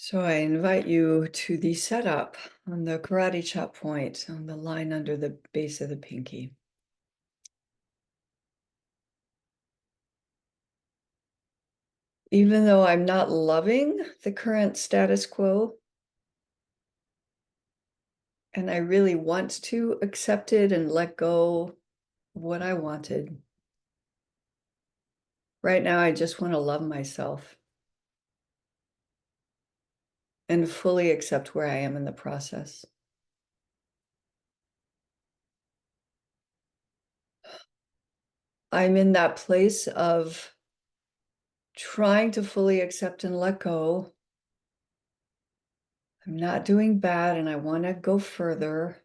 So I invite you to the setup on the karate chop point on the line under the base of the pinky. Even though I'm not loving the current status quo, and I really want to accept it and let go of what I wanted, right now I just want to love myself and fully accept where I am in the process. I'm in that place of trying to fully accept and let go. I'm not doing bad and I want to go further.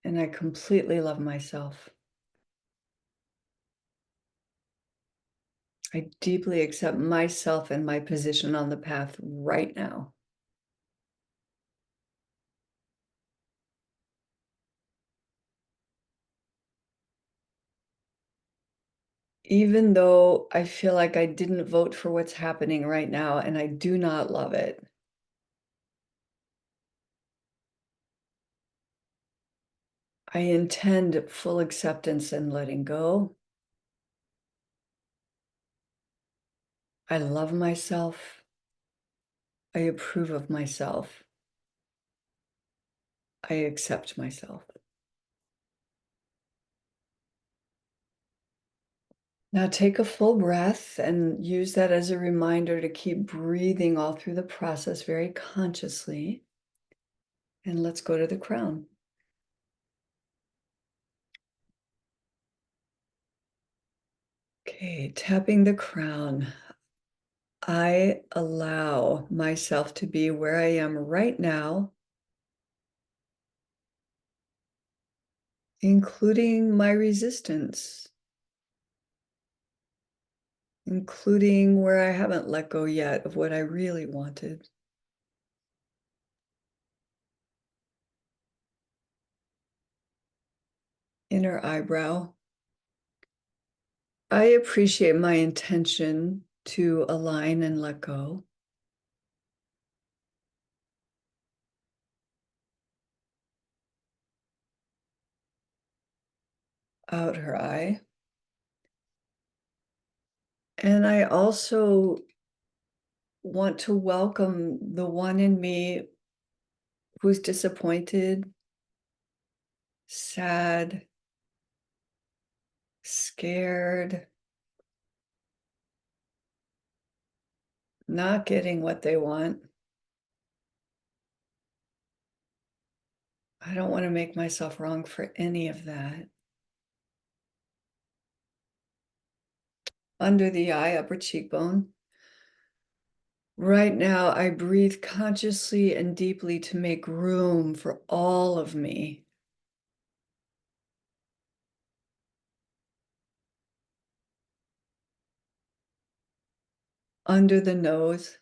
And I completely love myself. I deeply accept myself and my position on the path right now. Even though I feel like I didn't vote for what's happening right now and I do not love it. I intend full acceptance and letting go. I love myself. I approve of myself. I accept myself. Now take a full breath and use that as a reminder to keep breathing all through the process very consciously. And let's go to the crown. Okay, tapping the crown. I allow myself to be where I am right now, including my resistance, including where I haven't let go yet of what I really wanted. Inner eyebrow. I appreciate my intention to align and let go. Outer eye. And I also want to welcome the one in me who's disappointed, sad, scared, not getting what they want. I don't want to make myself wrong for any of that. Under the eye, upper cheekbone. Right now, I breathe consciously and deeply to make room for all of me. Under the nose,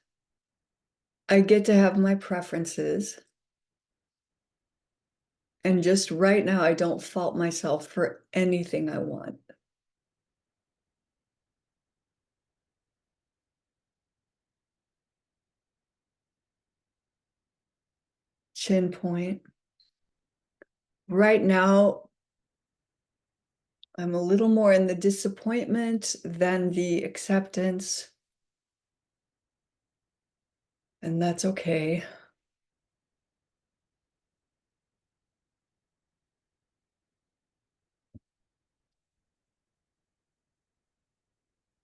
I get to have my preferences. And just right now, I don't fault myself for anything I want. Chin point. Right now, I'm a little more in the disappointment than the acceptance. And that's okay.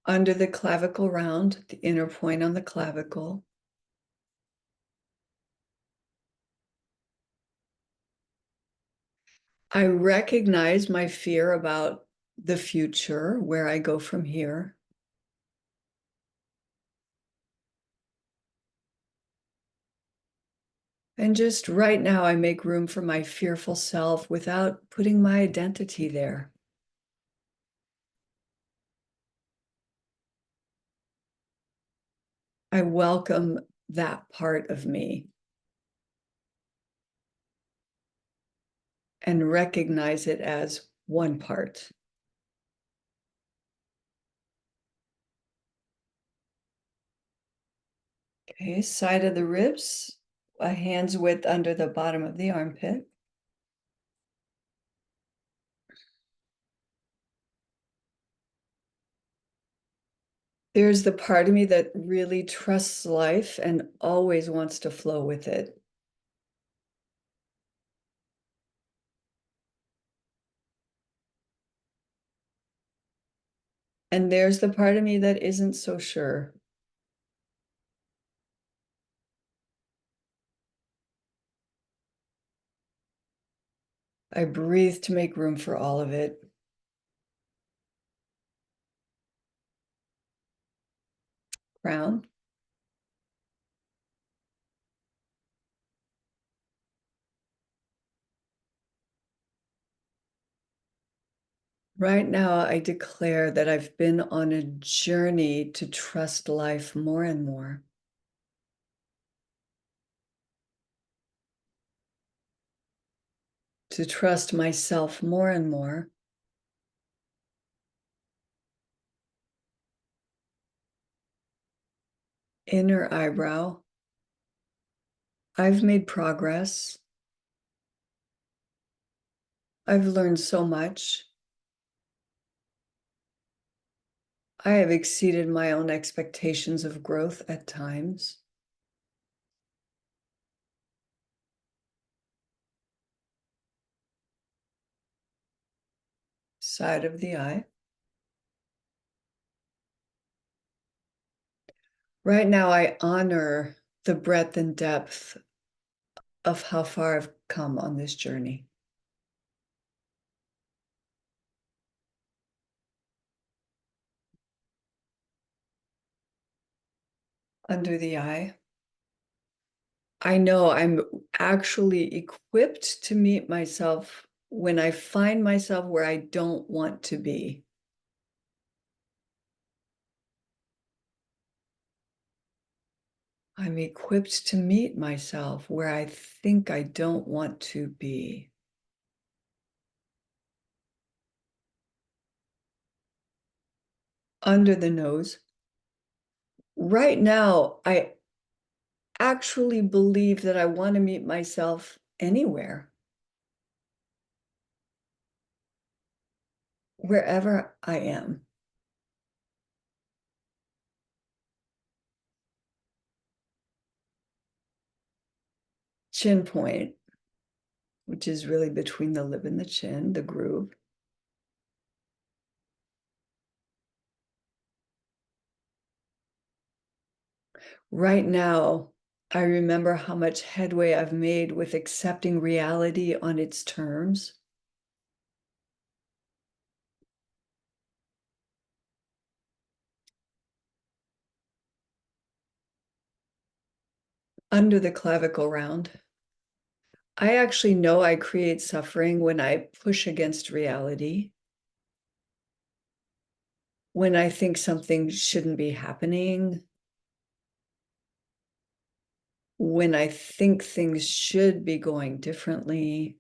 Under the clavicle round, the inner point on the clavicle. I recognize my fear about the future, where I go from here. And just right now, I make room for my fearful self without putting my identity there. I welcome that part of me and recognize it as one part. Okay, side of the ribs, a hand's width under the bottom of the armpit. There's the part of me that really trusts life and always wants to flow with it. And there's the part of me that isn't so sure. I breathe to make room for all of it. Crown. Right now, I declare that I've been on a journey to trust life more and more, to trust myself more and more. Inner eyebrow. I've made progress. I've learned so much. I have exceeded my own expectations of growth at times. Side of the eye. Right now, I honor the breadth and depth of how far I've come on this journey. Under the eye. I know I'm actually equipped to meet myself when I find myself where I don't want to be. I'm equipped to meet myself where I think I don't want to be. Under the nose. Right now, I actually believe that I want to meet myself anywhere, wherever I am. Chin point, which is really between the lip and the chin, the groove. Right now, I remember how much headway I've made with accepting reality on its terms. Under the clavicle round. I actually know I create suffering when I push against reality, when I think something shouldn't be happening, when I think things should be going differently.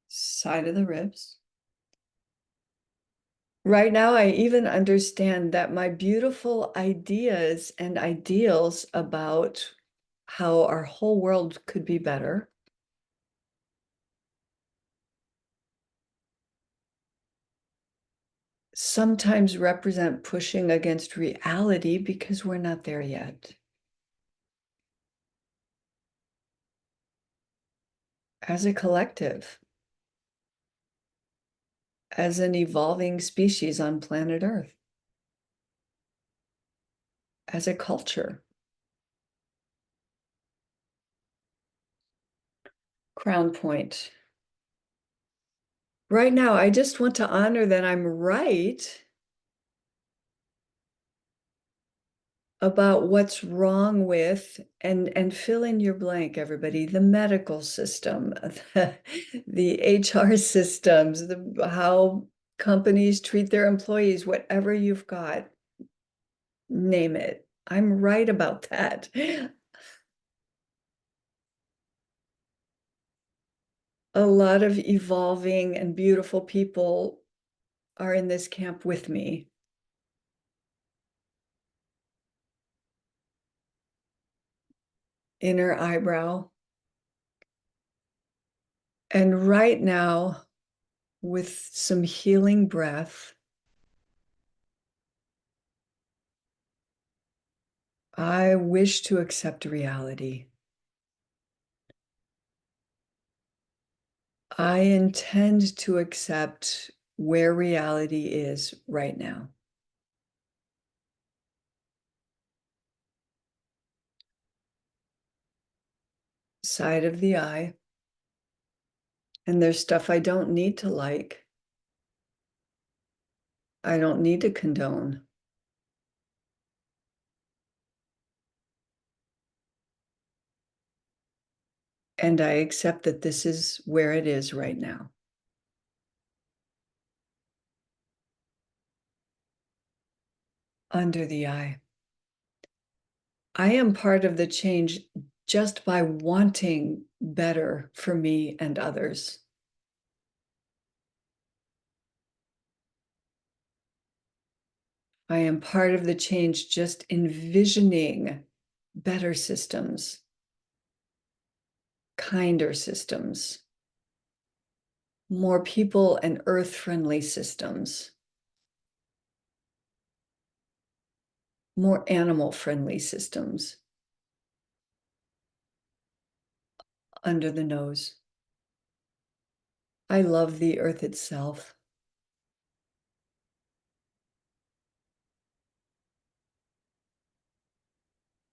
Side of the ribs. Right now, I even understand that my beautiful ideas and ideals about how our whole world could be better sometimes represent pushing against reality because we're not there yet. As a collective, as an evolving species on planet Earth, as a culture. Crown point. Right now, I just want to honor that I'm right about what's wrong with and fill in your blank, everybody, the medical system, the HR systems, how companies treat their employees, whatever you've got, name it. I'm right about that. A lot of evolving and beautiful people are in this camp with me. Inner eyebrow. And right now, with some healing breath, I wish to accept reality. I intend to accept where reality is right now. Side of the eye. And there's stuff I don't need to like. I don't need to condone. And I accept that this is where it is right now. Under the eye. I am part of the change just by wanting better for me and others. I am part of the change just envisioning better systems, kinder systems, more people and earth-friendly systems, more animal-friendly systems. Under the nose. I love the earth itself.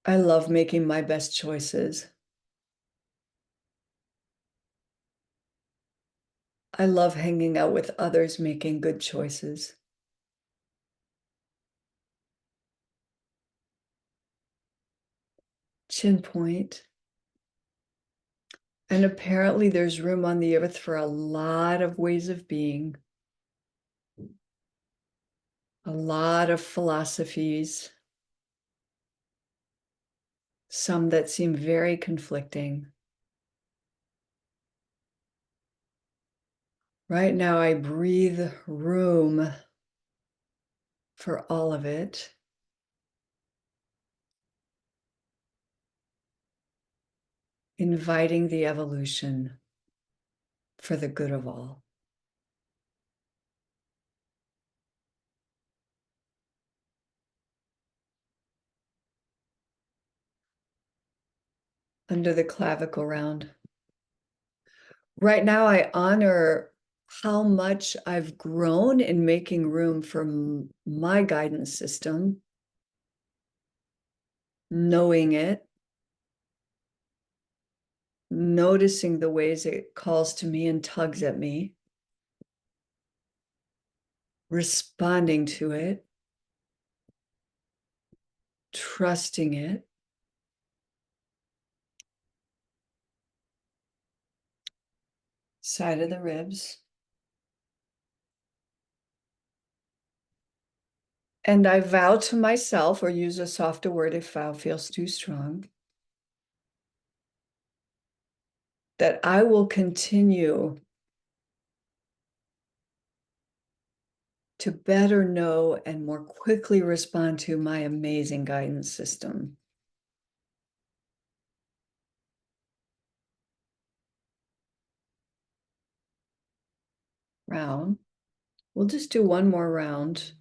I love making my best choices. I love hanging out with others making good choices. Chin point. And apparently there's room on the earth for a lot of ways of being, a lot of philosophies, some that seem very conflicting. Right now, I breathe room for all of it. Inviting the evolution for the good of all. Under the clavicle round. Right now, I honor how much I've grown in making room for my guidance system, knowing it, noticing the ways it calls to me and tugs at me, responding to it, trusting it. Side of the ribs. And I vow to myself, or use a softer word if vow feels too strong, that I will continue to better know and more quickly respond to my amazing guidance system. Round. We'll just do one more round.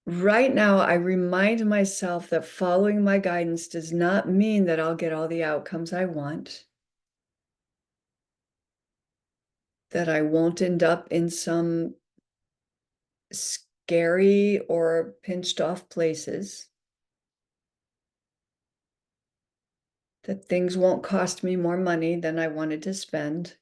Right now, I remind myself that following my guidance does not mean that I'll get all the outcomes I want, that I won't end up in some scary or pinched off places, that things won't cost me more money than I wanted to spend.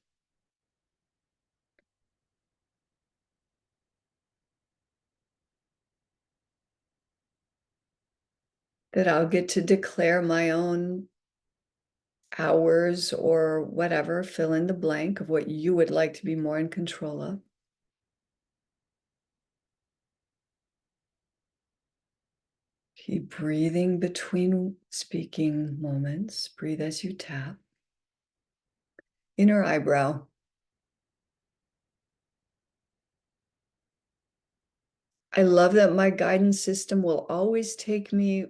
That I'll get to declare my own hours or whatever, fill in the blank of what you would like to be more in control of. Keep breathing between speaking moments. Breathe as you tap. Inner eyebrow. I love that my guidance system will always take me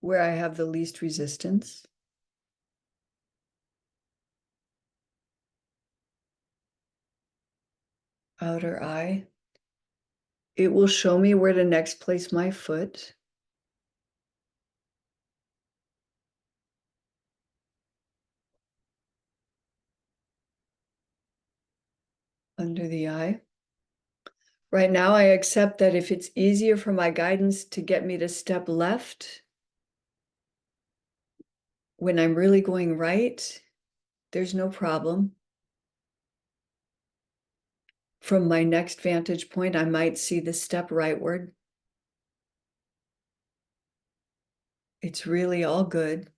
where I have the least resistance. Outer eye. It will show me where to next place my foot. Under the eye. Right now, I accept that if it's easier for my guidance to get me to step left when I'm really going right, there's no problem. From my next vantage point, I might see the step rightward. It's really all good.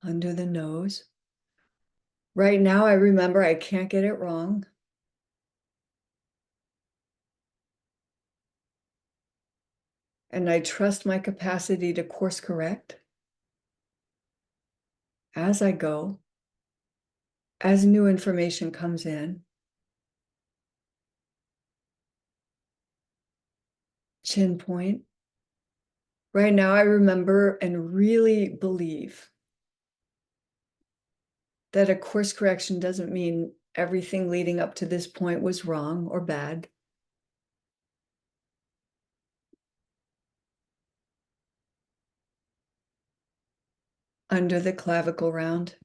Under the nose. Right now, I remember I can't get it wrong. And I trust my capacity to course correct as I go, as new information comes in. Chin point. Right now, I remember and really believe that a course correction doesn't mean everything leading up to this point was wrong or bad. Under the clavicle round.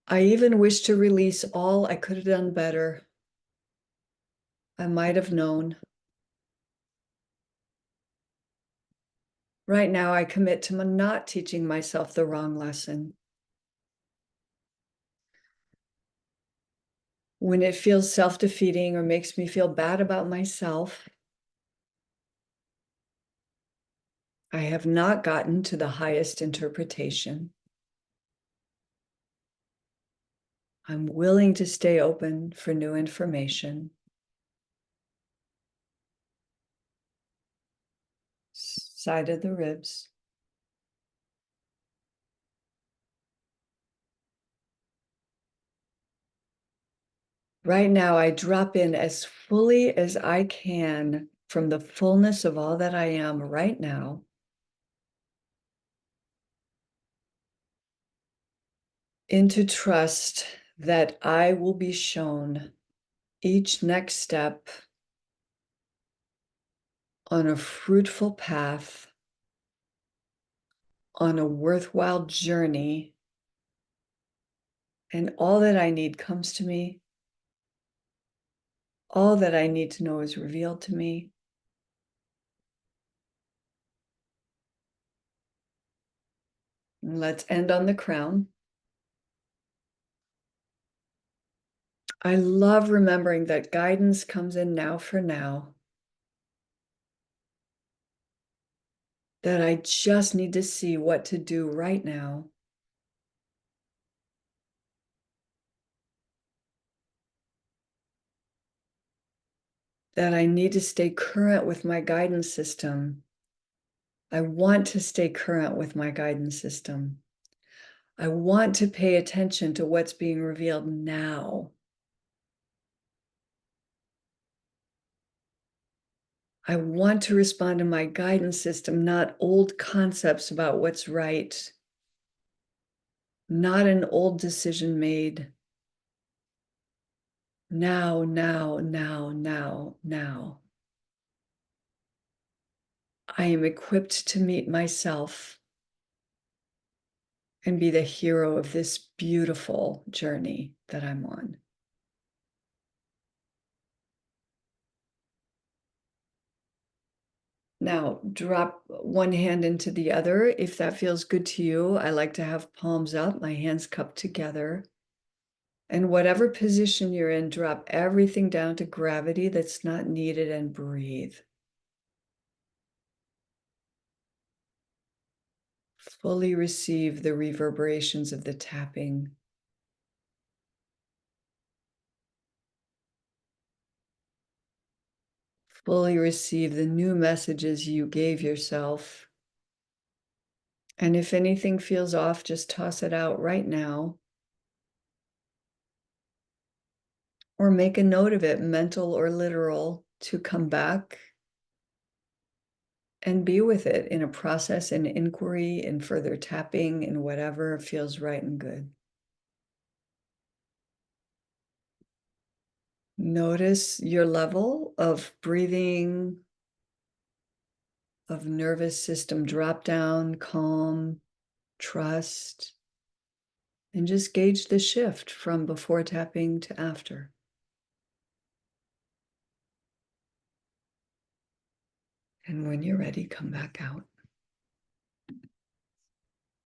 I even wish to release all I could have done better. I might have known. Right now, I commit to not teaching myself the wrong lesson. When it feels self-defeating or makes me feel bad about myself, I have not gotten to the highest interpretation. I'm willing to stay open for new information. Side of the ribs. Right now, I drop in as fully as I can from the fullness of all that I am right now. Into trust that I will be shown each next step on a fruitful path, on a worthwhile journey, and all that I need comes to me. All that I need to know is revealed to me. And let's end on the crown. I love remembering that guidance comes in now for now. That I just need to see what to do right now. That I need to stay current with my guidance system. I want to stay current with my guidance system. I want to pay attention to what's being revealed now. I want to respond to my guidance system, not old concepts about what's right, not an old decision made. Now, now, now, now, now. I am equipped to meet myself and be the hero of this beautiful journey that I'm on. Now, drop one hand into the other if that feels good to you. I like to have palms up, my hands cupped together. And whatever position you're in, drop everything down to gravity that's not needed and breathe. Fully receive the reverberations of the tapping. Fully receive the new messages you gave yourself. And if anything feels off, just toss it out right now. Or make a note of it, mental or literal, to come back and be with it in a process, in inquiry, in further tapping, in whatever feels right and good. Notice your level of breathing, of nervous system drop down, calm, trust, and just gauge the shift from before tapping to after. And when you're ready, come back out.